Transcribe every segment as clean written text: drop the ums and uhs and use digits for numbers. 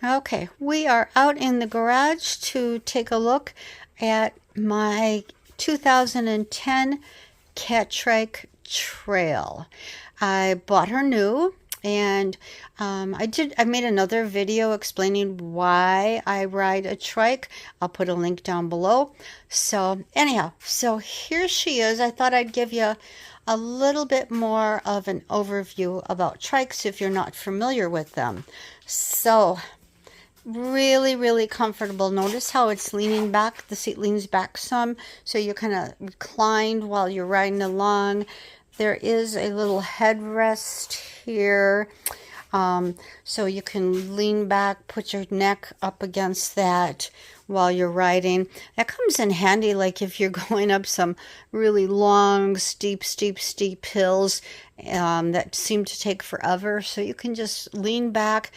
Okay, we are out in the garage to take a look at my 2010 Cat Trike Trail. I bought her new, and I made another video explaining why I ride a trike. I'll put a link down below. So anyhow, so here she is. I thought I'd give you a little bit more of an overview about trikes if you're not familiar with them. So really, really comfortable. Notice how it's leaning back. The seat leans back some, so you're kind of reclined while you're riding along. There is a little headrest here, so you can lean back, put your neck up against that while you're riding. That comes in handy, like if you're going up some really long, steep hills that seem to take forever. So you can just lean back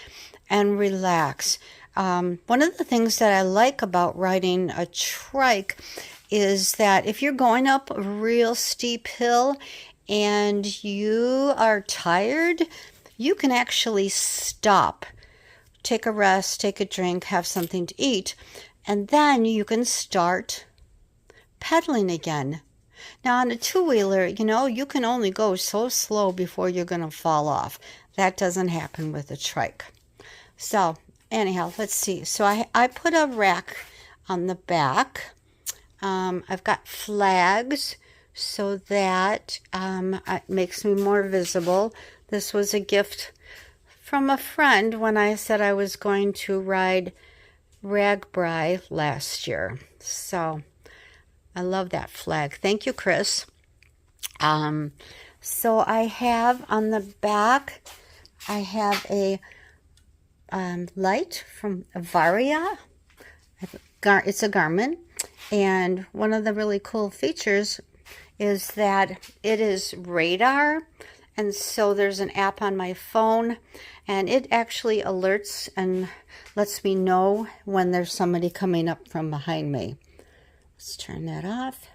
and relax. One of the things that I like about riding a trike is that if you're going up a real steep hill and you are tired, you can actually stop, take a rest, take a drink, have something to eat, and then you can start pedaling again. Now on a two-wheeler, you can only go so slow before you're going to fall off. That doesn't happen with a trike. So anyhow, let's see. So I put a rack on the back. I've got flags so that it makes me more visible. This was a gift from a friend when I said I was going to ride Ragbri last year. So I love that flag. Thank you, Chris. So I have on the back, I have a light from Varia. It's a Garmin, and one of the really cool features is that it is radar, and so there's an app on my phone, and it actually alerts and lets me know when there's somebody coming up from behind me. Let's turn that off.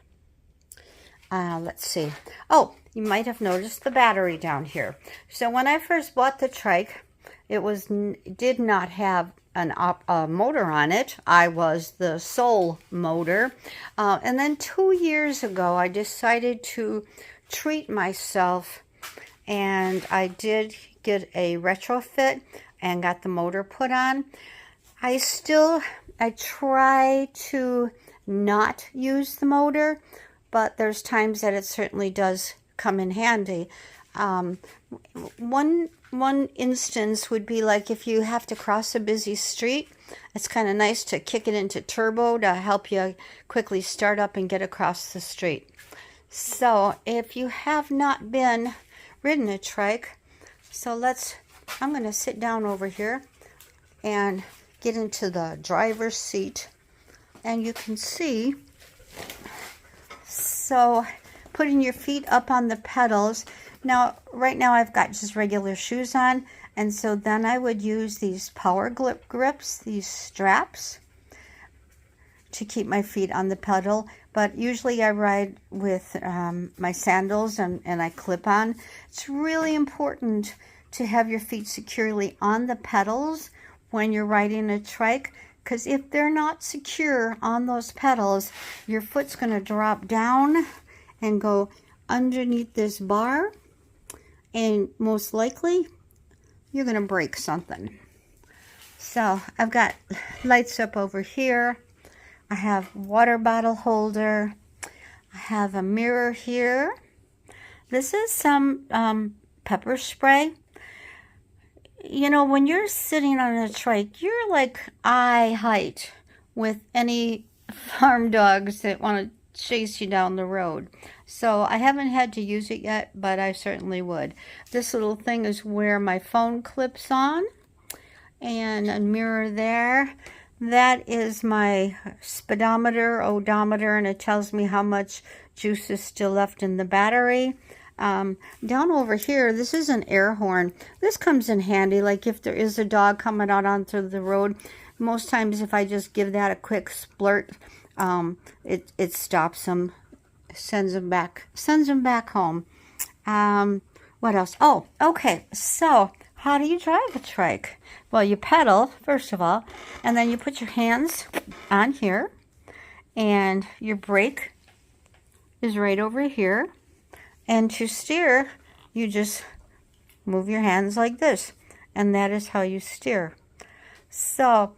Let's see. Oh, you might have noticed the battery down here. So when I first bought the trike, it did not have a motor on it. I was the sole motor. And then 2 years ago, I decided to treat myself, and I did get a retrofit and got the motor put on. I try to not use the motor, but there's times that it certainly does come in handy. One instance would be like if you have to cross a busy street, it's kind of nice to kick it into turbo to help you quickly start up and get across the street. So if you have not been ridden a trike, I'm going to sit down over here and get into the driver's seat, and you can see, so putting your feet up on the pedals. Now, right now I've got just regular shoes on, and so then I would use these power grips, these straps, to keep my feet on the pedal. But usually I ride with my sandals and I clip on. It's really important to have your feet securely on the pedals when you're riding a trike, because if they're not secure on those pedals, your foot's going to drop down and go underneath this bar, and most likely you're going to break something. So I've got lights up over here. I have water bottle holder. I have a mirror here. This is some pepper spray. When you're sitting on a trike, you're like eye height with any farm dogs that want to chase you down the road. So I haven't had to use it yet, but I certainly would. This little thing is where my phone clips on, and a mirror there. That is my speedometer, odometer, and it tells me how much juice is still left in the battery. Down over here, this is an air horn. This comes in handy, like if there is a dog coming out onto the road. Most times if I just give that a quick splurt, it stops them, sends them back home. What else? Oh, okay. So how do you drive a trike? Well, you pedal, first of all, and then you put your hands on here, and your brake is right over here. And to steer, you just move your hands like this, and that is how you steer. So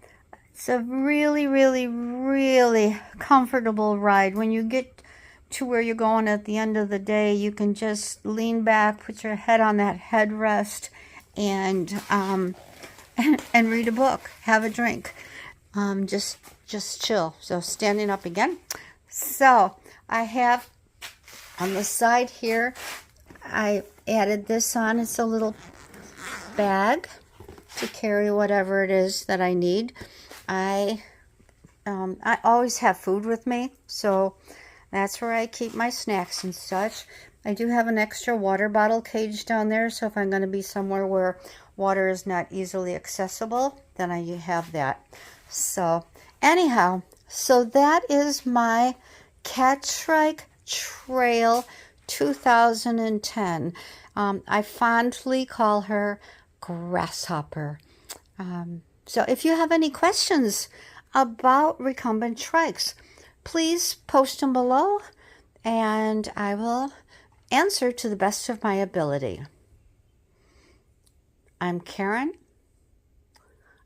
it's a really, really, really comfortable ride. When you get to where you're going at the end of the day, you can just lean back, put your head on that headrest, and and read a book, have a drink, just chill. So standing up again. So I have on the side here, I added this on. It's a little bag to carry whatever it is that I need. I always have food with me, so that's where I keep my snacks and such. I do have an extra water bottle cage down there, so if I'm going to be somewhere where water is not easily accessible, then I have that. So anyhow, so that is my Trike Trail 2010. I fondly call her Grasshopper. So if you have any questions about recumbent trikes, please post them below, and I will answer to the best of my ability. I'm Karen,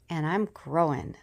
and I'm growing.